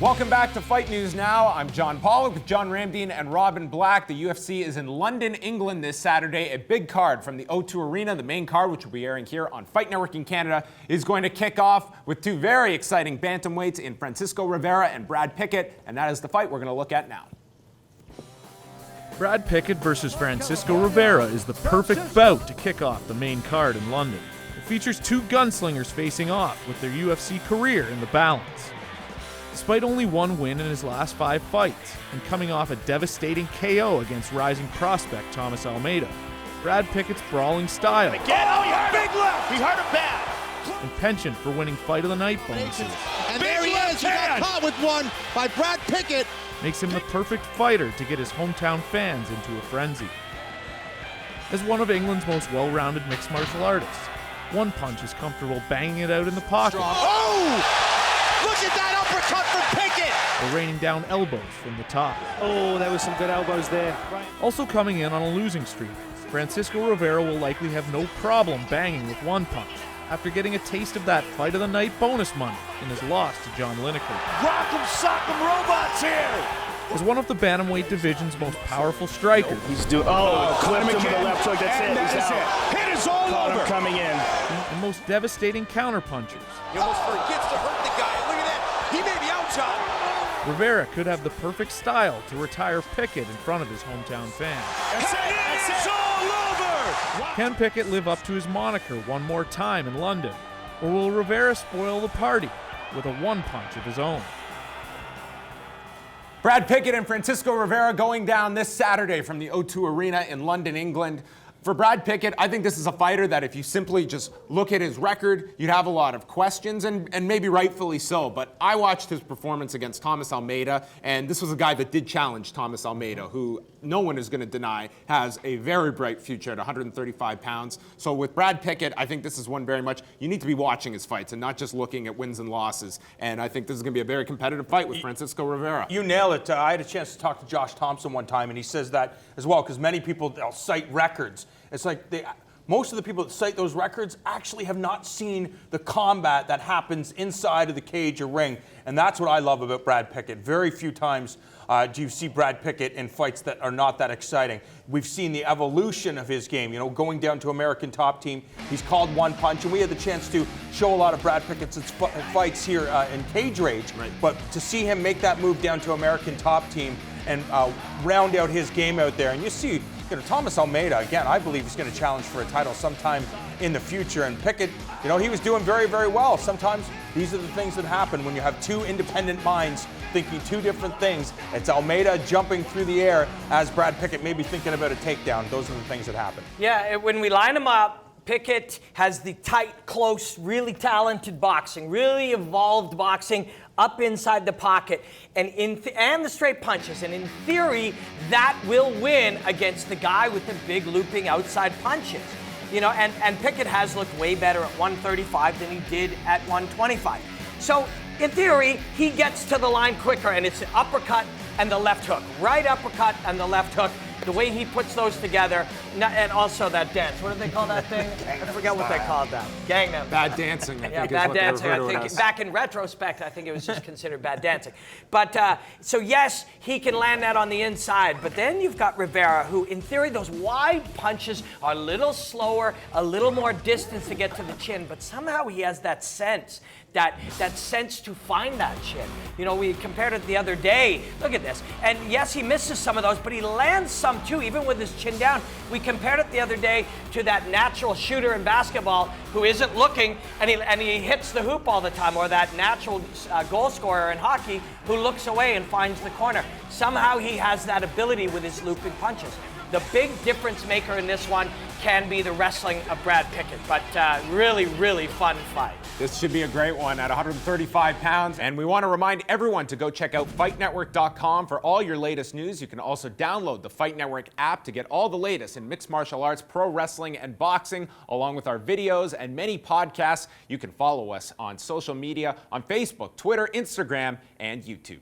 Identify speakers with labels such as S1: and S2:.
S1: Welcome back to Fight News Now. I'm John Pollock with John Ramdeen and Robin Black. The UFC is in London, England this Saturday. A big card from the O2 Arena. The main card, which will be airing here on Fight Network in Canada, is going to kick off with two very exciting bantamweights in Francisco Rivera and Brad Pickett. And that is the fight we're going to look at now.
S2: Brad Pickett versus Francisco Rivera is the perfect bout to kick off the main card in London. It features two gunslingers facing off with their UFC career in the balance. Despite only one win in his last 5 fights, and coming off a devastating KO against rising prospect Thomas Almeida, Brad Pickett's brawling style
S3: Again, he hurt big left. He hurt him bad.
S2: and penchant for winning Fight of the Night bonuses
S4: And there he is. He got caught with one by Brad Pickett.
S2: makes him the perfect fighter to get his hometown fans into a frenzy. As one of England's most well-rounded mixed martial artists, one punch is comfortable banging it out in the pocket.
S4: Oh! Look at that uppercut from Pickett!
S2: Or raining down elbows from the top.
S3: Oh, there was some good elbows there.
S2: Also coming in on a losing streak, Francisco Rivera will likely have no problem banging with one punch after getting a taste of that Fight of the Night bonus money in his loss to John Lineker.
S3: Rock'em sock'em robots here.
S2: As one of the bantamweight division's most powerful strikers,
S3: He's doing. Clipped him with the left hook. That's it. He's out. Hit is all over. Coming in.
S2: and most devastating counterpunchers,
S4: He almost forgets to hurt the guy. Look at that. He may be outside.
S2: Rivera could have the perfect style to retire Pickett in front of his hometown fans.
S3: That's it. It's all over.
S2: Can Pickett live up to his moniker one more time in London? Or will Rivera spoil the party with a one punch of his own?
S1: Brad Pickett and Francisco Rivera going down this Saturday from the O2 Arena in London, England. For Brad Pickett, I think this is a fighter that if you simply just look at his record, you'd have a lot of questions, and maybe rightfully so. But I watched his performance against Thomas Almeida, and this was a guy that did challenge Thomas Almeida, who no one is going to deny has a very bright future at 135 pounds. So with Brad Pickett, I think this is one very much, you need to be watching his fights and not just looking at wins and losses. And I think this is going to be a very competitive fight with Francisco Rivera.
S5: You nail it. I had a chance to talk to Josh Thompson one time, and he says that as well, because many people, they'll cite records. It's like most of the people that cite those records actually have not seen the combat that happens inside of the cage or ring, and that's what I love about Brad Pickett. Very few times do you see Brad Pickett in fights that are not that exciting. We've seen the evolution of his game, going down to American Top Team. He's called one punch, and we had the chance to show a lot of Brad Pickett's fights here in Cage Rage,
S1: Right.
S5: But to see him make that move down to American Top Team and round out his game out there, and you see, Thomas Almeida, again, I believe he's going to challenge for a title sometime in the future. And Pickett, he was doing very, very well. Sometimes these are the things that happen when you have two independent minds thinking two different things. It's Almeida jumping through the air as Brad Pickett maybe thinking about a takedown. Those are the things that happen.
S6: Yeah, when we line them up, Pickett has the tight, close, really talented boxing, really evolved boxing up inside the pocket, and the straight punches. And in theory, that will win against the guy with the big looping outside punches. And Pickett has looked way better at 135 than he did at 125. So in theory, he gets to the line quicker, and it's the uppercut and the left hook. Right uppercut and the left hook. The way he puts those together, and also that dance. What do they call that thing? I forgot what they called that. Gangnam.
S1: Bad dancing, I think,
S6: Yeah,
S1: is
S6: bad
S1: what they
S6: dancing.
S1: refer to
S6: I
S1: it
S6: think
S1: as.
S6: back in retrospect, I think it was just considered bad dancing. But so yes, he can land that on the inside. But then you've got Rivera, who, in theory, those wide punches are a little slower, a little more distance to get to the chin. But somehow he has that sense. That sense to find that chin. We compared it the other day. Look at this. And yes, he misses some of those, but he lands some too, even with his chin down. We compared it the other day to that natural shooter in basketball who isn't looking and he hits the hoop all the time, or that natural goal scorer in hockey who looks away and finds the corner. Somehow he has that ability with his looping punches. The big difference maker in this one can be the wrestling of Brad Pickett, but really, really fun fight.
S1: This should be a great one at 135 pounds. And we want to remind everyone to go check out FightNetwork.com for all your latest news. You can also download the Fight Network app to get all the latest in mixed martial arts, pro wrestling, and boxing, along with our videos and many podcasts. You can follow us on social media on Facebook, Twitter, Instagram, and YouTube.